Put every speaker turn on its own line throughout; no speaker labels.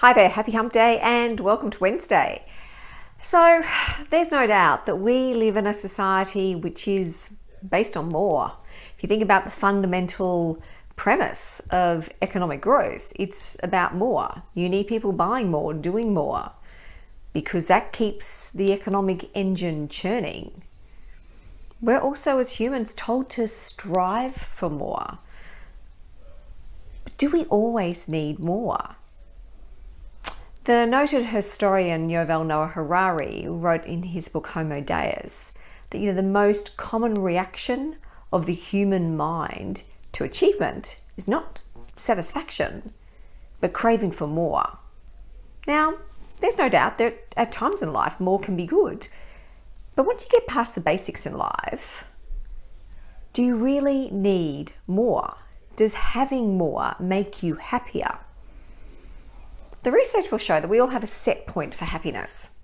Hi there, happy hump day and welcome to Wednesday. So there's no doubt that we live in a society which is based on more. If you think about the fundamental premise of economic growth, it's about more. You need people buying more, doing more, because that keeps the economic engine churning. We're also, as humans, told to strive for more. But do we always need more? The noted historian Yuval Noah Harari wrote in his book Homo Deus that the most common reaction of the human mind to achievement is not satisfaction, but craving for more. Now, there's no doubt that at times in life more can be good, but once you get past the basics in life, do you really need more? Does having more make you happier? The research will show that we all have a set point for happiness.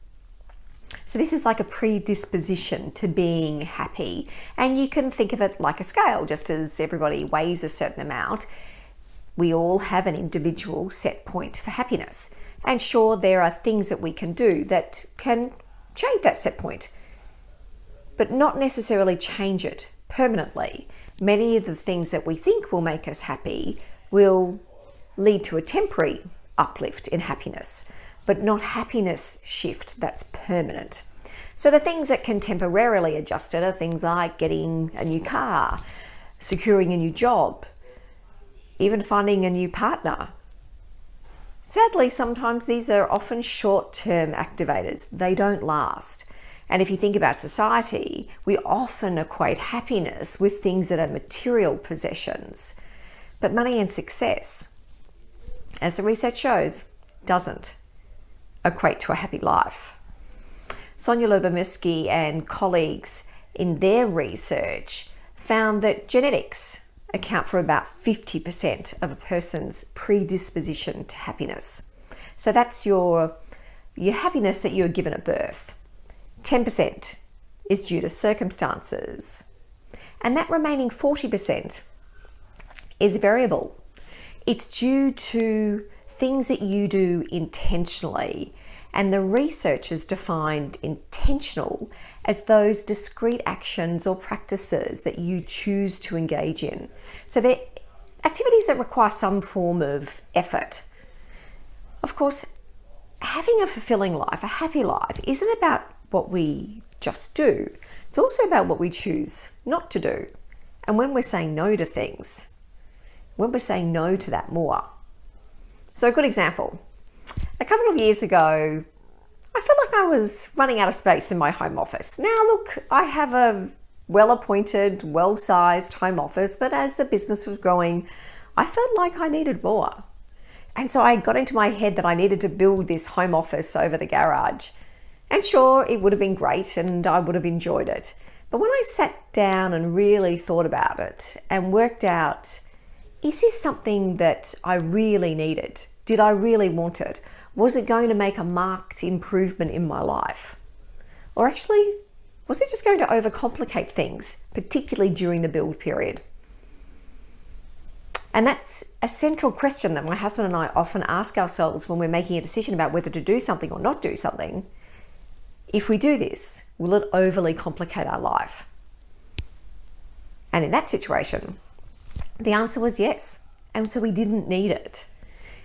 So this is like a predisposition to being happy. And you can think of it like a scale, just as everybody weighs a certain amount. We all have an individual set point for happiness. And sure, there are things that we can do that can change that set point, but not necessarily change it permanently. Many of the things that we think will make us happy will lead to a temporary uplift in happiness, but not happiness shift that's permanent. So the things that can temporarily adjust it are things like getting a new car, securing a new job, even finding a new partner. Sadly, sometimes these are often short-term activators. They don't last. And if you think about society, we often equate happiness with things that are material possessions. But money and success, as the research shows, doesn't equate to a happy life. Sonia Lubomirsky and colleagues in their research found that genetics account for about 50% of a person's predisposition to happiness. So that's your happiness that you were given at birth. 10% is due to circumstances, and that remaining 40% is variable. It's due to things that you do intentionally, and the researchers defined intentional as those discrete actions or practices that you choose to engage in. So they're activities that require some form of effort. Of course, having a fulfilling life, a happy life, isn't about what we just do. It's also about what we choose not to do. And when we're saying no to things, when we're saying no to that more. So a good example, a couple of years ago, I felt like I was running out of space in my home office. Now look, I have a well-appointed, well-sized home office, but as the business was growing, I felt like I needed more. And so I got into my head that I needed to build this home office over the garage. And sure, it would have been great and I would have enjoyed it. But when I sat down and really thought about it and worked out, is this something that I really needed? Did I really want it? Was it going to make a marked improvement in my life? Or actually, was it just going to overcomplicate things, particularly during the build period? And that's a central question that my husband and I often ask ourselves when we're making a decision about whether to do something or not do something. If we do this, will it overly complicate our life? And in that situation, the answer was yes, and so we didn't need it.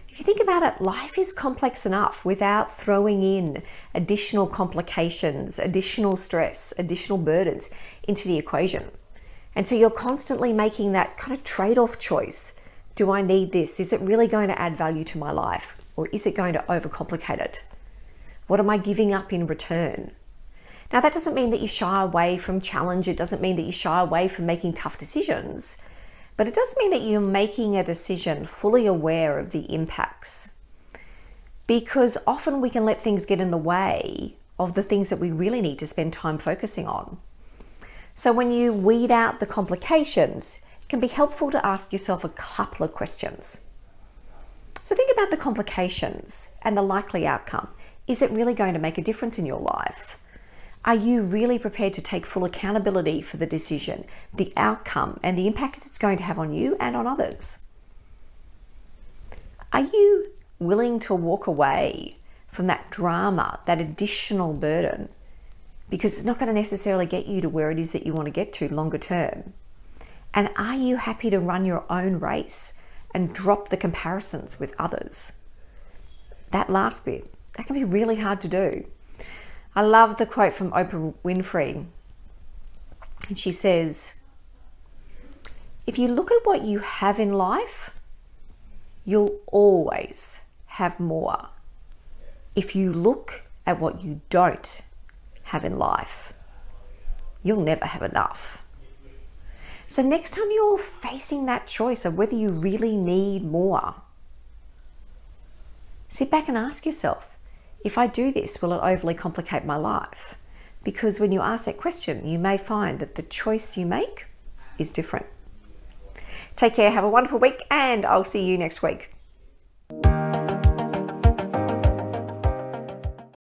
If you think about it, life is complex enough without throwing in additional complications, additional stress, additional burdens into the equation. And so you're constantly making that kind of trade-off choice. Do I need this? Is it really going to add value to my life? Or is it going to overcomplicate it? What am I giving up in return? Now, that doesn't mean that you shy away from challenge. It doesn't mean that you shy away from making tough decisions. But it does mean that you're making a decision fully aware of the impacts, because often we can let things get in the way of the things that we really need to spend time focusing on. So when you weed out the complications, it can be helpful to ask yourself a couple of questions. So think about the complications and the likely outcome. Is it really going to make a difference in your life? Are you really prepared to take full accountability for the decision, the outcome, and the impact it's going to have on you and on others? Are you willing to walk away from that drama, that additional burden, because it's not going to necessarily get you to where it is that you want to get to longer term? And are you happy to run your own race and drop the comparisons with others? That last bit, that can be really hard to do. I love the quote from Oprah Winfrey. And she says, if you look at what you have in life, you'll always have more. If you look at what you don't have in life, you'll never have enough. So next time you're facing that choice of whether you really need more, sit back and ask yourself, if I do this, will it overly complicate my life? Because when you ask that question, you may find that the choice you make is different. Take care, have a wonderful week, and I'll see you next week.